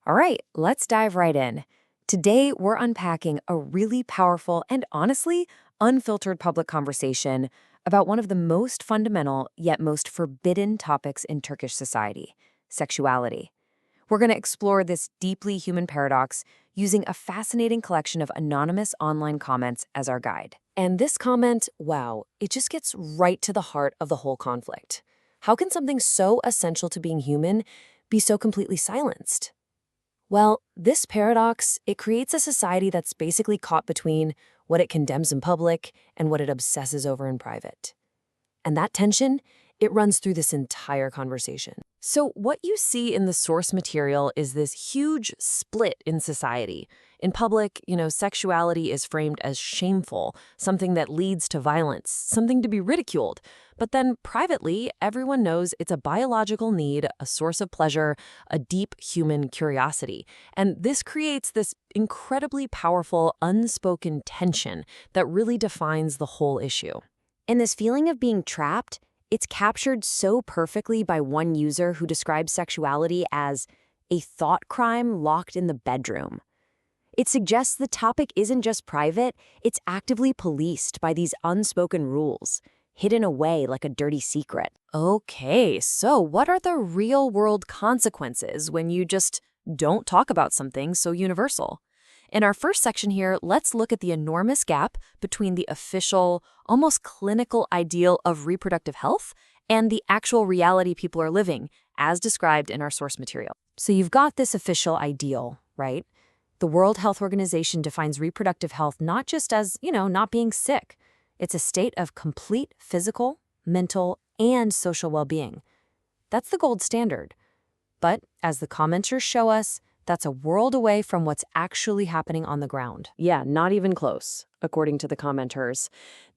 All right, let's dive right in. Today, we're unpacking a really powerful and honestly unfiltered public conversation about one of the most fundamental yet most forbidden topics in Turkish society: sexuality. We're going to explore this deeply human paradox using a fascinating collection of anonymous online comments as our guide. And this comment, wow, it just gets right to the heart of the whole conflict. How can something so essential to being human be so completely silenced? Well, this paradox, it creates a society that's basically caught between what it condemns in public and what it obsesses over in private. And that tension, it runs through this entire conversation. So what you see in the source material is this huge split in society. In public, sexuality is framed as shameful, something that leads to violence, something to be ridiculed. But then privately, everyone knows it's a biological need, a source of pleasure, a deep human curiosity. And this creates this incredibly powerful, unspoken tension that really defines the whole issue. And this feeling of being trapped, it's captured so perfectly by one user who describes sexuality as a thought crime locked in the bedroom. It suggests the topic isn't just private, it's actively policed by these unspoken rules, hidden away like a dirty secret. Okay, so what are the real-world consequences when you just don't talk about something so universal? In our first section here, let's look at the enormous gap between the official, almost clinical ideal of reproductive health and the actual reality people are living, as described in our source material. So you've got this official ideal, right? The World Health Organization defines reproductive health not just as, not being sick. It's a state of complete physical, mental, and social well-being. That's the gold standard. But as the commenters show us, that's a world away from what's actually happening on the ground. Yeah, not even close, according to the commenters.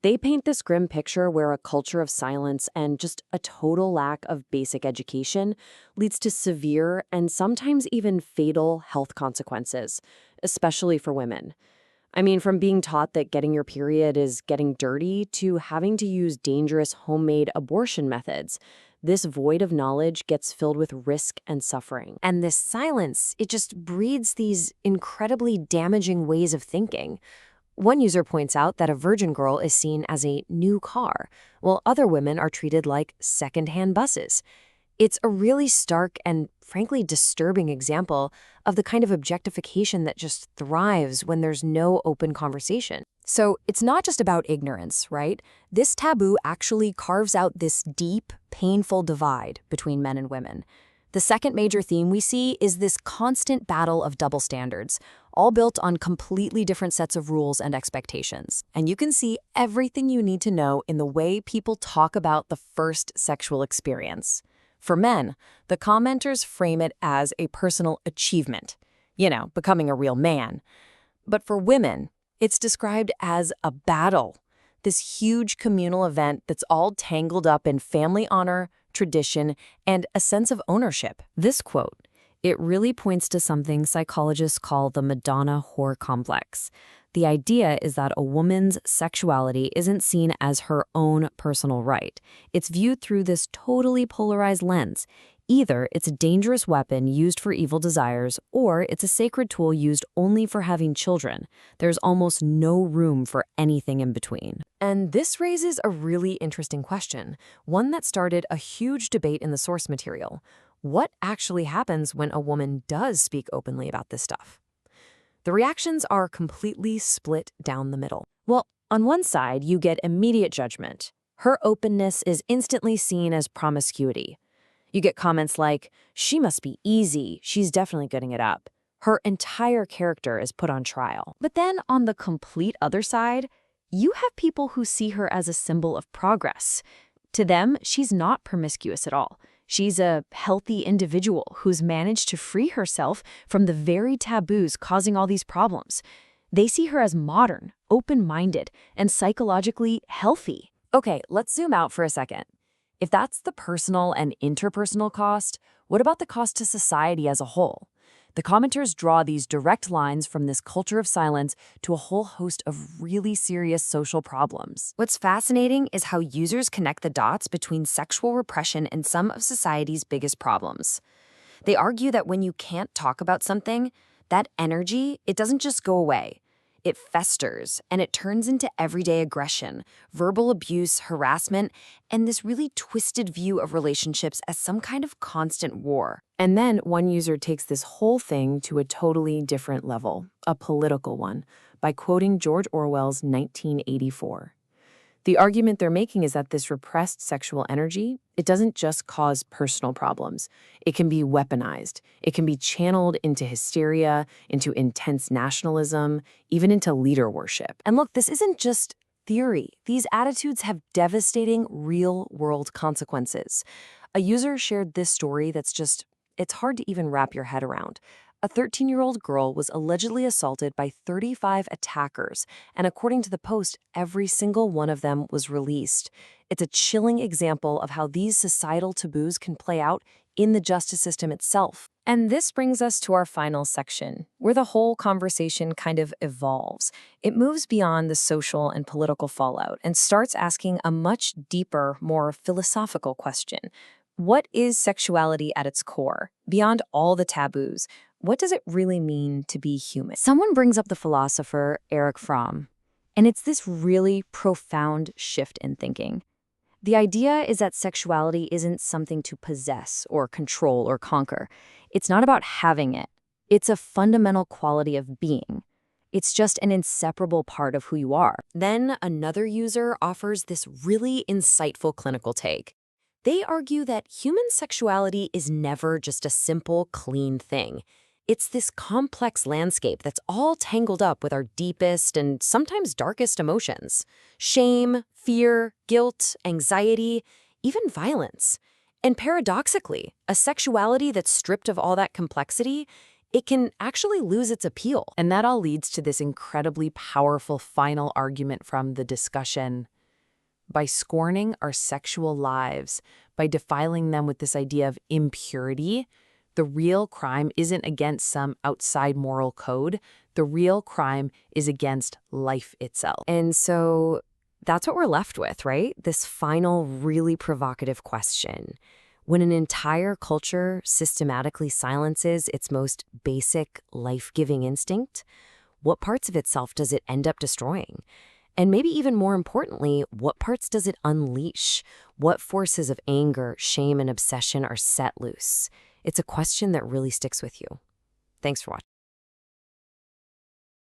They paint this grim picture where a culture of silence and just a total lack of basic education leads to severe and sometimes even fatal health consequences, especially for women. I mean, from being taught that getting your period is getting dirty to having to use dangerous homemade abortion methods. This void of knowledge gets filled with risk and suffering. And this silence, it just breeds these incredibly damaging ways of thinking. One user points out that a virgin girl is seen as a new car, while other women are treated like second-hand buses. It's a really stark and, frankly, disturbing example of the kind of objectification that just thrives when there's no open conversation. So it's not just about ignorance, right? This taboo actually carves out this deep, painful divide between men and women. The second major theme we see is this constant battle of double standards, all built on completely different sets of rules and expectations. And you can see everything you need to know in the way people talk about the first sexual experience. For men, the commenters frame it as a personal achievement, becoming a real man. But for women, it's described as a battle, this huge communal event that's all tangled up in family honor, tradition, and a sense of ownership. This quote, it really points to something psychologists call the Madonna whore complex. The idea is that a woman's sexuality isn't seen as her own personal right. It's viewed through this totally polarized lens. Either it's a dangerous weapon used for evil desires, or it's a sacred tool used only for having children. There's almost no room for anything in between. And this raises a really interesting question, one that started a huge debate in the source material. What actually happens when a woman does speak openly about this stuff? The reactions are completely split down the middle. Well, on one side, you get immediate judgment. Her openness is instantly seen as promiscuity. You get comments like, she must be easy, she's definitely getting it up. Her entire character is put on trial. But then on the complete other side, you have people who see her as a symbol of progress. To them, she's not promiscuous at all. She's a healthy individual who's managed to free herself from the very taboos causing all these problems. They see her as modern, open-minded, and psychologically healthy. Okay, let's zoom out for a second. If that's the personal and interpersonal cost, what about the cost to society as a whole? The commenters draw these direct lines from this culture of silence to a whole host of really serious social problems. What's fascinating is how users connect the dots between sexual repression and some of society's biggest problems. They argue that when you can't talk about something, that energy, it doesn't just go away. It festers and it turns into everyday aggression, verbal abuse, harassment, and this really twisted view of relationships as some kind of constant war. And then one user takes this whole thing to a totally different level, a political one, by quoting George Orwell's 1984. The argument they're making is that this repressed sexual energy, it doesn't just cause personal problems. It can be weaponized. It can be channeled into hysteria, into intense nationalism, even into leader worship. And look, this isn't just theory. These attitudes have devastating real-world consequences. A user shared this story it's hard to even wrap your head around. A 13-year-old girl was allegedly assaulted by 35 attackers, and according to the post, every single one of them was released. It's a chilling example of how these societal taboos can play out in the justice system itself. And this brings us to our final section, where the whole conversation kind of evolves. It moves beyond the social and political fallout and starts asking a much deeper, more philosophical question. What is sexuality at its core? Beyond all the taboos, what does it really mean to be human? Someone brings up the philosopher Erich Fromm, and it's this really profound shift in thinking. The idea is that sexuality isn't something to possess or control or conquer. It's not about having it. It's a fundamental quality of being. It's just an inseparable part of who you are. Then another user offers this really insightful clinical take. They argue that human sexuality is never just a simple, clean thing. It's this complex landscape that's all tangled up with our deepest and sometimes darkest emotions. Shame, fear, guilt, anxiety, even violence. And paradoxically, a sexuality that's stripped of all that complexity, it can actually lose its appeal. And that all leads to this incredibly powerful final argument from the discussion. By scorning our sexual lives, by defiling them with this idea of impurity, the real crime isn't against some outside moral code. The real crime is against life itself. And so that's what we're left with, right? This final, really provocative question. When an entire culture systematically silences its most basic life-giving instinct, what parts of itself does it end up destroying? And maybe even more importantly, what parts does it unleash? What forces of anger, shame, and obsession are set loose? It's a question that really sticks with you. Thanks for watching.